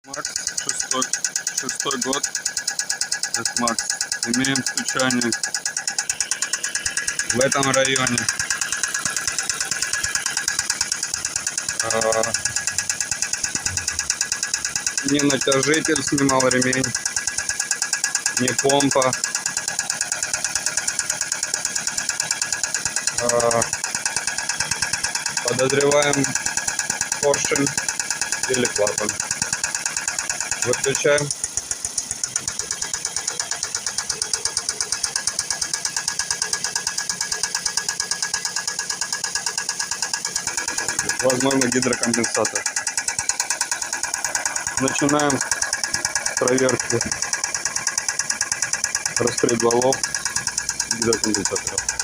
Макс, шестой год. Макс. Имеем стучание в этом районе. Не натяжитель снимал ремень, не помпа. Подозреваем поршень или клапан. Выключаем. Возможно, гидрокомпенсатор. Начинаем с проверки распредвалов гидрокомпенсатора.